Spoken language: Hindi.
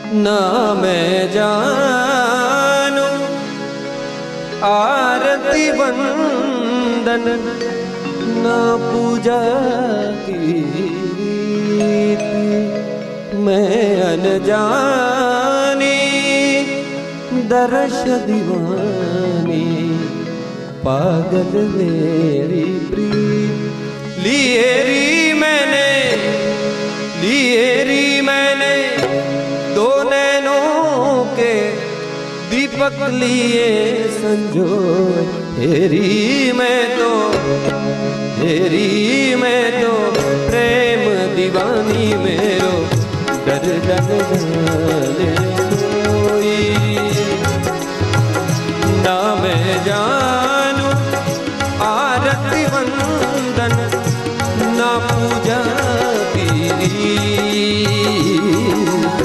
ना मैं जानू आरती वंदन ना पूजा की, मैं अनजानी दर्श दीवानी पागल मेरी प्रीत। लिए री मैंने दो नैनों के दीपक लिए संजोए। हेरी मैं तो प्रेम दीवानी मेरो डर डर जाने कोई ना मैं जान